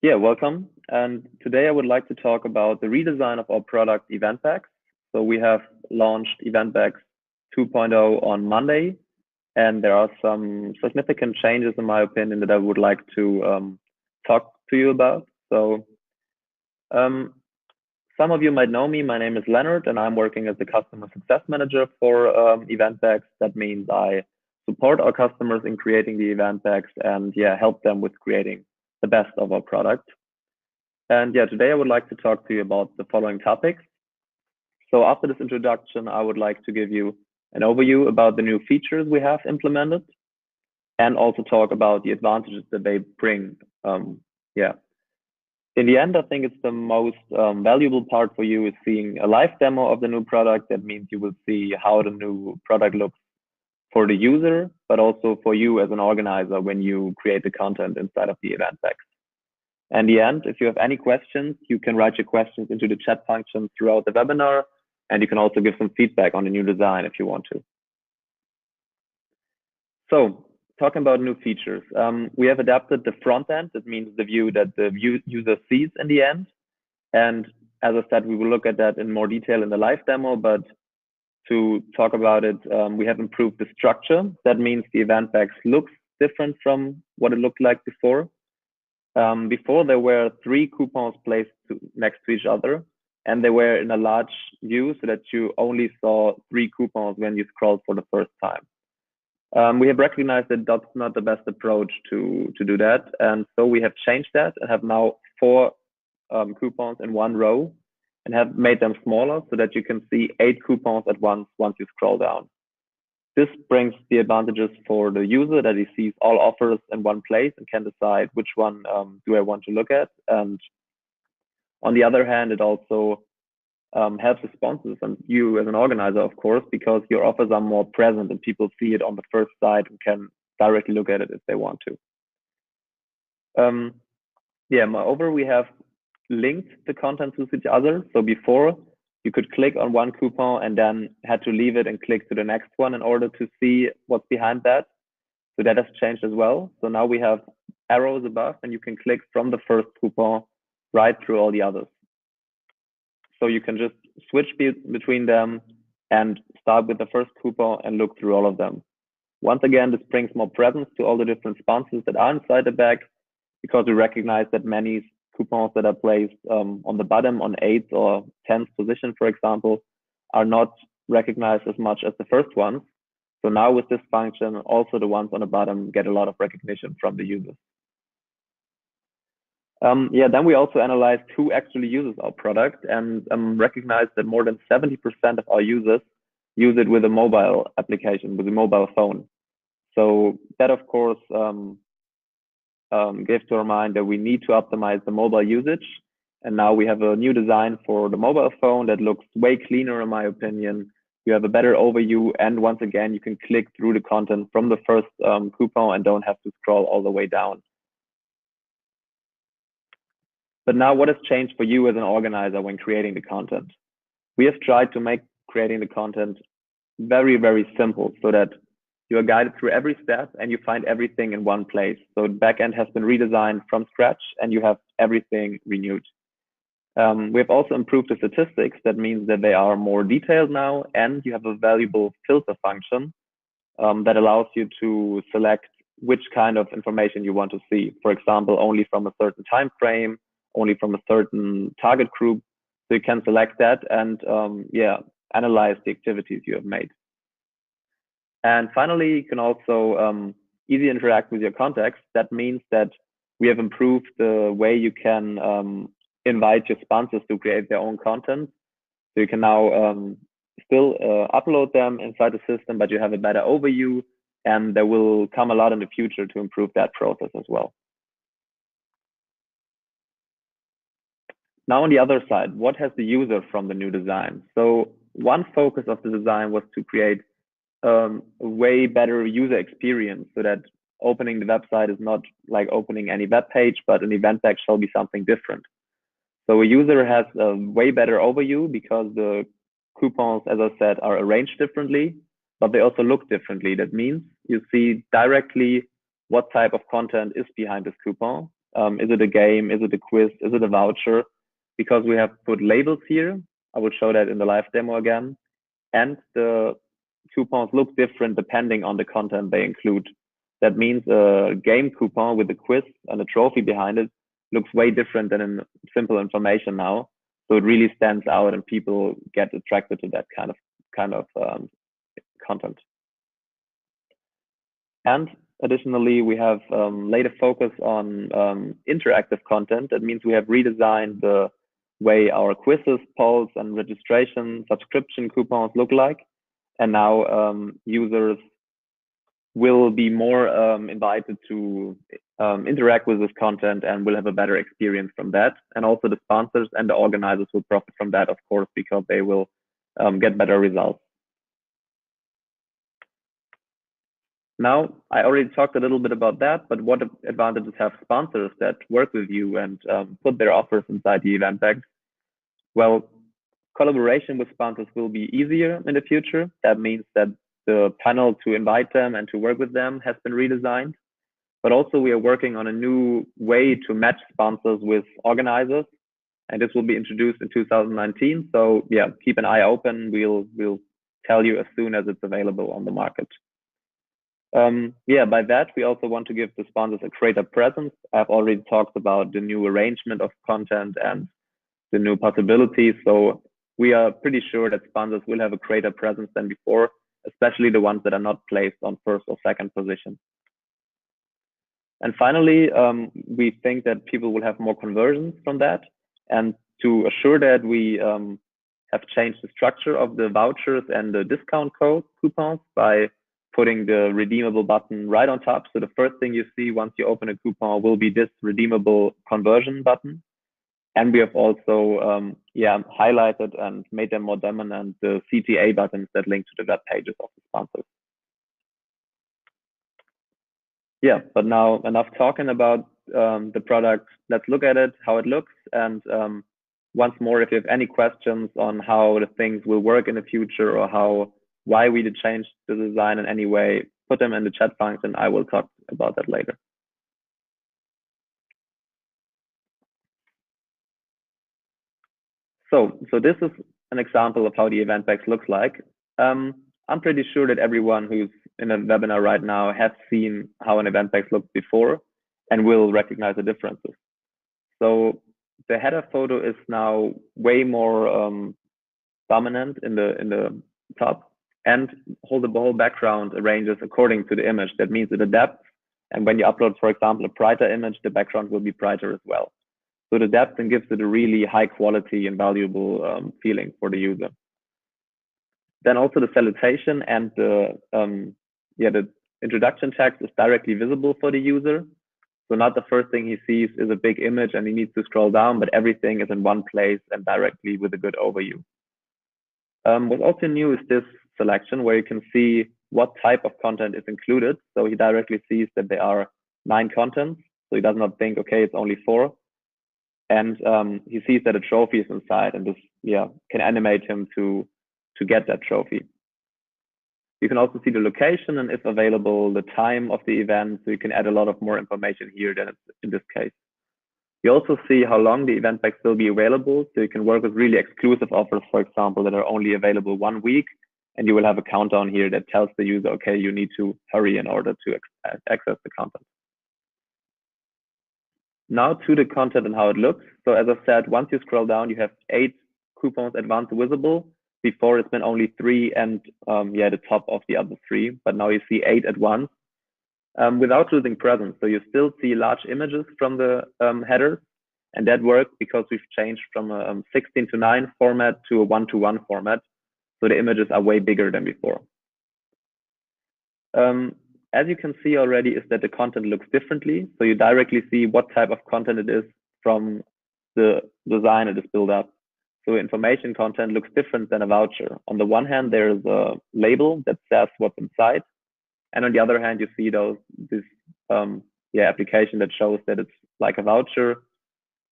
Yeah, welcome. And today I would like to talk about the redesign of our product eventbaxx. So we have launched eventbaxx 2.0 on Monday, and there are some significant changes, in my opinion, that I would like to talk to you about. So um, some of you might know me. My name is Leonard, and I'm working as the customer success manager for eventbaxx. That means I support our customers in creating the eventbaxx and yeah, help them with creating the best of our product. And yeah, today I would like to talk to you about the following topics. So after this introduction, I would like to give you an overview about the new features we have implemented and also talk about the advantages that they bring. Yeah, in the end, I think it's the most valuable part for you is seeing a live demo of the new product. That means you will see how the new product looks for the user, but also for you as an organizer when you create the content inside of the event pack. And the end, if you have any questions, you can write your questions into the chat function throughout the webinar, and you can also give some feedback on the new design if you want to. So talking about new features, we have adapted the front end. That means the view that the user sees in the end. And as I said, we will look at that in more detail in the live demo, but to talk about it, we have improved the structure. That means the eventbaxx looks different from what it looked like before. Before there were three coupons placed next to each other, and they were in a large view so that you only saw three coupons when you scrolled for the first time. We have recognized that that's not the best approach to do that, and so we have changed that and have now four coupons in one row and have made them smaller so that you can see 8 coupons at once you scroll down. This brings the advantages for the user that he sees all offers in one place and can decide which one do I want to look at. And on the other hand, it also helps the sponsors and you as an organizer, of course, because your offers are more present and people see it on the first side and can directly look at it if they want to. Yeah, moreover, we have linked the content to each other. So before, you could click on one coupon and then had to leave it and click to the next one in order to see what's behind that. So that has changed as well. So now we have arrows above and you can click from the first coupon right through all the others. So you can just switch between them and start with the first coupon and look through all of them. Once again, this brings more presence to all the different sponsors that are inside the bag because we recognize that many coupons that are placed on the bottom on 8th or 10th position, for example, are not recognized as much as the first ones. So now with this function, also the ones on the bottom get a lot of recognition from the users. Yeah, then we also analyzed who actually uses our product and recognized that more than 70% of our users use it with a mobile application, with a mobile phone. So that, of course, gave to our mind that we need to optimize the mobile usage. And now we have a new design for the mobile phone that looks way cleaner, in my opinion. You have a better overview. And once again, you can click through the content from the first coupon and don't have to scroll all the way down. But now what has changed for you as an organizer when creating the content? We have tried to make creating the content very, very simple so that you are guided through every step and you find everything in one place. So the backend has been redesigned from scratch and you have everything renewed. We have also improved the statistics. That means that they are more detailed now and you have a valuable filter function that allows you to select which kind of information you want to see. For example, only from a certain time frame, only from a certain target group. So you can select that and yeah, analyze the activities you have made. And finally, you can also easily interact with your contacts. That means that we have improved the way you can invite your sponsors to create their own content. So you can now still upload them inside the system, but you have a better overview, and there will come a lot in the future to improve that process as well. Now on the other side, what has the user from the new design? So one focus of the design was to create a way better user experience so that opening the website is not like opening any web page, but an event pack shall be something different. So a user has a way better overview because the coupons, as I said, are arranged differently, but they also look differently. That means you see directly what type of content is behind this coupon. Is it a game? Is it a quiz? Is it a voucher? Because we have put labels here. I will show that in the live demo again. And the coupons look different depending on the content they include. That means a game coupon with a quiz and a trophy behind it looks way different than in simple information now. So it really stands out, and people get attracted to that kind of content. And additionally, we have laid a focus on interactive content. That means we have redesigned the way our quizzes, polls, and registration subscription coupons look like. And now users will be more invited to interact with this content and will have a better experience from that. And also the sponsors and the organizers will profit from that, of course, because they will get better results. Now, I already talked a little bit about that, but what advantages have sponsors that work with you and put their offers inside the eventbaxx? Well, collaboration with sponsors will be easier in the future. That means that the panel to invite them and to work with them has been redesigned. But also we are working on a new way to match sponsors with organizers. And this will be introduced in 2019. So yeah, keep an eye open. We'll tell you as soon as it's available on the market. Yeah, by that, we also want to give the sponsors a greater presence. I've already talked about the new arrangement of content and the new possibilities. So we are pretty sure that sponsors will have a greater presence than before, especially the ones that are not placed on first or second position. And finally, we think that people will have more conversions from that. And to assure that, we have changed the structure of the vouchers and the discount code coupons by putting the redeemable button right on top. So the first thing you see once you open a coupon will be this redeemable conversion button. And we have also highlighted and made them more dominant the CTA buttons that link to the web pages of the sponsors. Yeah, but now enough talking about the product. Let's look at it, how it looks. And once more, if you have any questions on how the things will work in the future or why we did change the design in any way, put them in the chat function. I will talk about that later. So this is an example of how the eventbaxx looks like. I'm pretty sure that everyone who's in a webinar right now has seen how an eventbaxx looked before and will recognize the differences. So the header photo is now way more dominant in the top, and the whole background arranges according to the image. That means it adapts. And when you upload, for example, a brighter image, the background will be brighter as well. So it adapts and gives it a really high quality and valuable feeling for the user. Then also the salutation and the introduction text is directly visible for the user. So not the first thing he sees is a big image and he needs to scroll down, but everything is in one place and directly with a good overview. What's also new is this selection where you can see what type of content is included. So he directly sees that there are 9 contents. So he does not think, okay, it's only 4. And he sees that a trophy is inside, and this can animate him to get that trophy. You can also see the location and, if available, the time of the event. So you can add a lot of more information here than in this case. You also see how long the eventbaxx will be available. So you can work with really exclusive offers, for example, that are only available 1 week. And you will have a countdown here that tells the user, okay, you need to hurry in order to access the content. Now to the content and how it looks. So as I said, once you scroll down, you have 8 coupons advanced visible. Before it's been only 3 and the top of the other 3, but now you see 8 at once without losing presence. So you still see large images from the headers, and that works because we've changed from a 16:9 format to a 1:1 format. So the images are way bigger than before. As you can see already, is that the content looks differently. So you directly see what type of content it is from the design it is built up. So information content looks different than a voucher. On the one hand, there's a label that says what's inside. And on the other hand, you see this application that shows that it's like a voucher.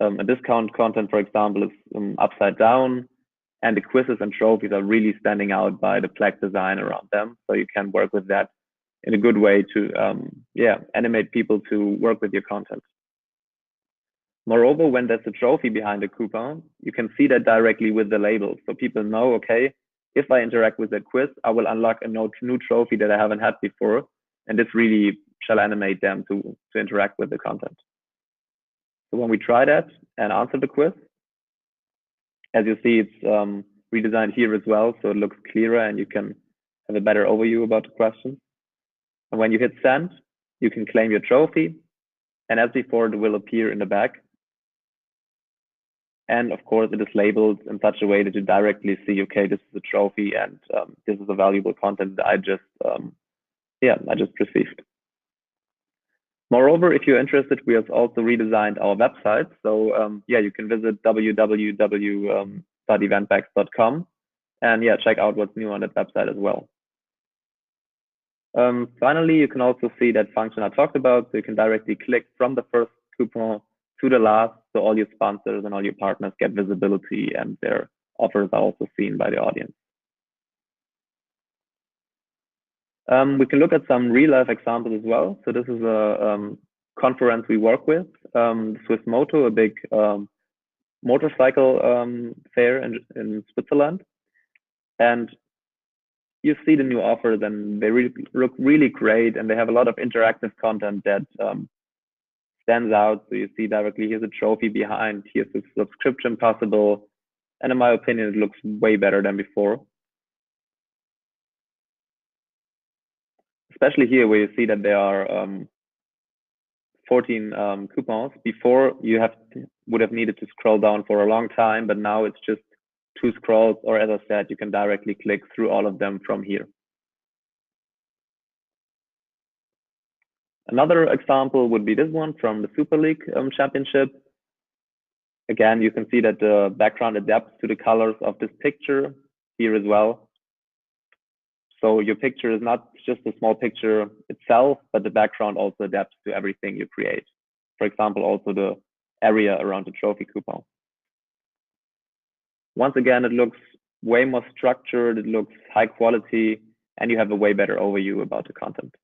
A discount content, for example, is upside down. And the quizzes and trophies are really standing out by the plaque design around them. So you can work with that in a good way to animate people to work with your content. Moreover, when there's a trophy behind a coupon, you can see that directly with the label. So people know, okay, if I interact with that quiz, I will unlock a new trophy that I haven't had before. And this really shall animate them to interact with the content. So when we try that and answer the quiz, as you see, it's redesigned here as well. So it looks clearer and you can have a better overview about the question. And when you hit send, you can claim your trophy. And as before, it will appear in the back. And of course, it is labeled in such a way that you directly see, okay, this is a trophy and this is a valuable content that I just received. Moreover, if you're interested, we have also redesigned our website. So you can visit www.eventbaxx.com and check out what's new on that website as well. Finally, you can also see that function I talked about. So you can directly click from the first coupon to the last, so all your sponsors and all your partners get visibility and their offers are also seen by the audience. We can look at some real life examples as well. So this is a conference we work with, Swiss Moto, a big motorcycle fair in Switzerland. And you see the new offers and they look really great and they have a lot of interactive content that stands out. So you see directly, here's a trophy behind, here's a subscription possible. And in my opinion, it looks way better than before. Especially here where you see that there are 14 coupons. Before you would have needed to scroll down for a long time, but now it's just 2 scrolls, or as I said, you can directly click through all of them from here. Another example would be this one from the Super League Championship. Again, you can see that the background adapts to the colors of this picture here as well. So your picture is not just a small picture itself, but the background also adapts to everything you create. For example, also the area around the trophy coupon. Once again, it looks way more structured, it looks high quality, and you have a way better overview about the content.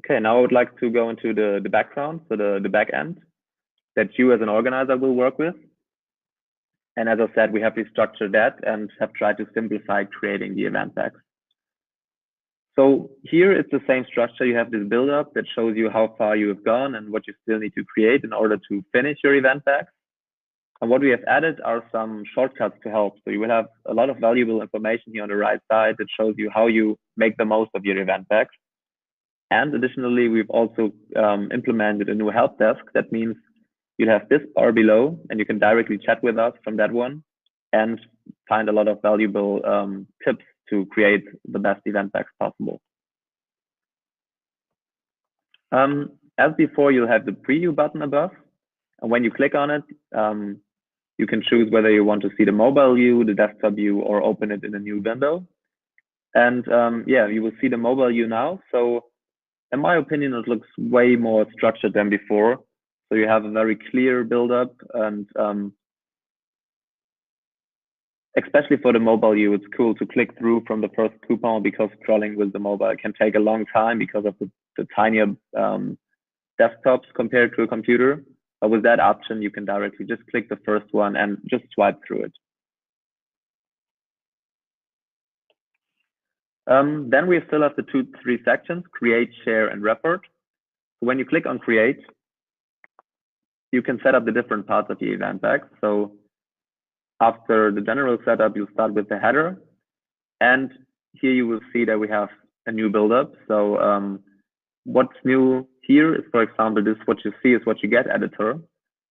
Okay, now I would like to go into the background, so the back end that you as an organizer will work with. And as I said, we have restructured that and have tried to simplify creating the event bags. So here it's the same structure. You have this build-up that shows you how far you have gone and what you still need to create in order to finish your event bags. And what we have added are some shortcuts to help. So you will have a lot of valuable information here on the right side that shows you how you make the most of your event bags. And additionally, we've also implemented a new help desk. That means you'll have this bar below and you can directly chat with us from that one and find a lot of valuable tips to create the best event bags possible. As before, you'll have the preview button above. And when you click on it, you can choose whether you want to see the mobile view, the desktop view, or open it in a new window. And you will see the mobile view now. So in my opinion, it looks way more structured than before. So you have a very clear build-up and especially for the mobile view, it's cool to click through from the first coupon because scrolling with the mobile can take a long time because of the tinier desktops compared to a computer. But with that option, you can directly just click the first one and just swipe through it. Then we still have the 3 sections, create, share, and report. So when you click on create, you can set up the different parts of the event bag. So after the general setup, you'll start with the header. And here you will see that we have a new build-up. So what's new here is, for example, this what you see is what you get editor.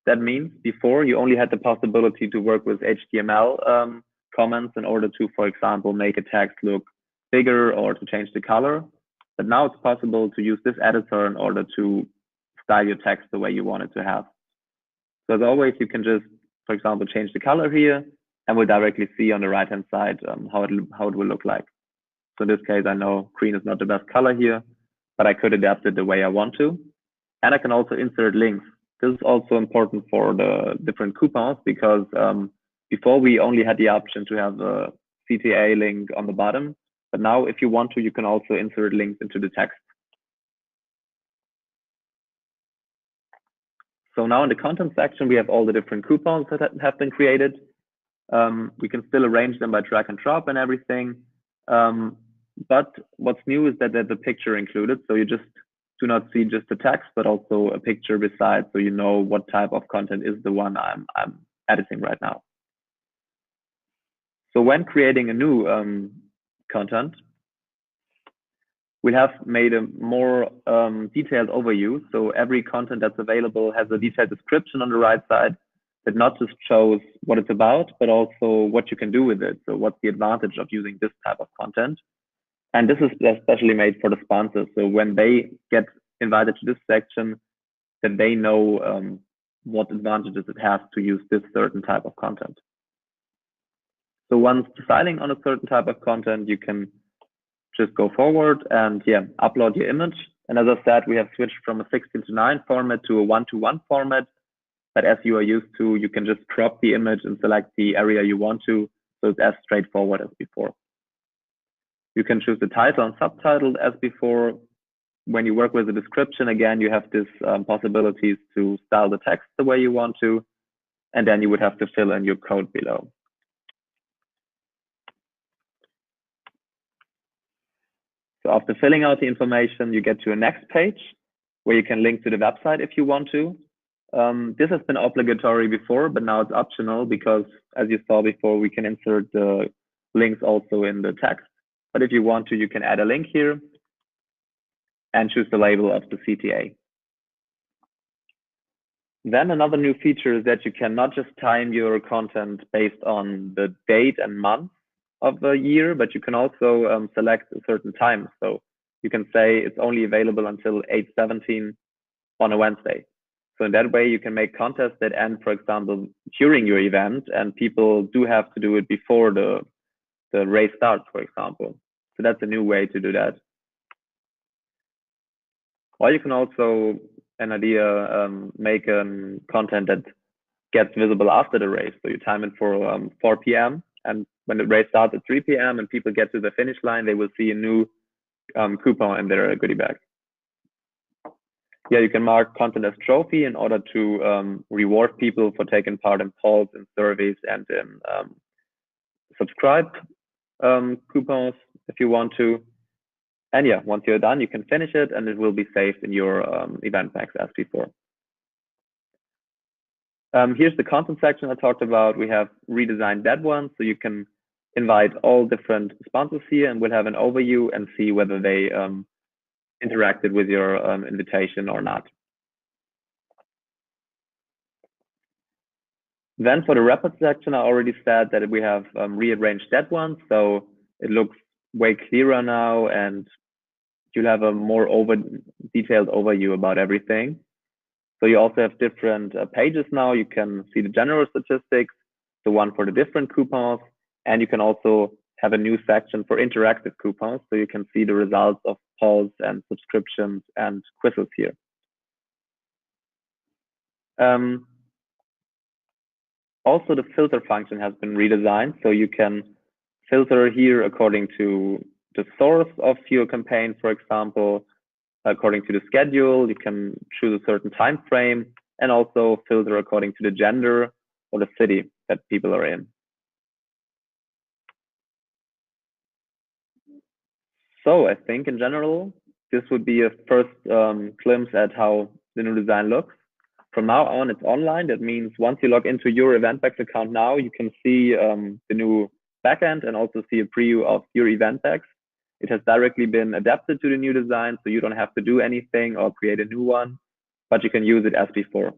That means before you only had the possibility to work with HTML comments in order to, for example, make a text look bigger or to change the color. But now it's possible to use this editor in order to style your text the way you want it to have. So as always, you can just, for example, change the color here and we'll directly see on the right-hand side how it will look like. So in this case, I know green is not the best color here, but I could adapt it the way I want to. And I can also insert links. This is also important for the different coupons because before we only had the option to have a CTA link on the bottom. But now if you want to, you can also insert links into the text. So now in the content section, we have all the different coupons that have been created. We can still arrange them by drag and drop and everything. But what's new is that there's a picture included. So you just do not see just the text, but also a picture beside, so you know what type of content is the one I'm editing right now. So when creating a new content, we have made a more detailed overview. So every content that's available has a detailed description on the right side that not just shows what it's about, but also what you can do with it. So what's the advantage of using this type of content? And this is especially made for the sponsors. So when they get invited to this section, then they know what advantages it has to use this certain type of content. So once deciding on a certain type of content, you can just go forward and upload your image. And as I said, we have switched from a 16:9 format to a 1:1 format. But as you are used to, you can just crop the image and select the area you want to. So it's as straightforward as before. You can choose the title and subtitle as before. When you work with the description, again, you have this possibilities to style the text the way you want to. And then you would have to fill in your code below. So after filling out the information, you get to a next page where you can link to the website if you want to. This has been obligatory before, but now it's optional because, as you saw before, we can insert the links also in the text. But if you want to, you can add a link here and choose the label of the CTA. Then another new feature is that you can not just time your content based on the date and month of the year, but you can also select a certain time. So you can say it's only available until 8:17 on a Wednesday. So in that way, you can make contests that end, for example, during your event, and people do have to do it before the race starts, for example. So that's a new way to do that. Or you can also, make content that gets visible after the race. So you time it for 4 p.m. and when the race starts at 3 p.m. and people get to the finish line, they will see a new coupon in their goodie bag. You can mark content as trophy in order to reward people for taking part in polls and surveys and in subscribe coupons if you want to. And once you're done, you can finish it and it will be saved in your eventbaxx as before. Here's the content section I talked about. We have redesigned that one, so you can invite all different sponsors here and we'll have an overview and see whether they interacted with your invitation or not. Then for the report section, I already said that we have rearranged that one, so it looks way clearer now and you'll have a more detailed overview about everything. So you also have different pages now. You can see the general statistics, the one for the different coupons, and you can also have a new section for interactive coupons. So you can see the results of polls and subscriptions and quizzes here. Also, the filter function has been redesigned. So you can filter here according to the source of your campaign, for example, according to the schedule. You can choose a certain time frame and also filter according to the gender or the city that people are in. So I think in general, this would be a first glimpse at how the new design looks. From now on, it's online. That means once you log into your eventbaxx account now, you can see the new backend and also see a preview of your eventbaxx. It has directly been adapted to the new design, so you don't have to do anything or create a new one, but you can use it as before.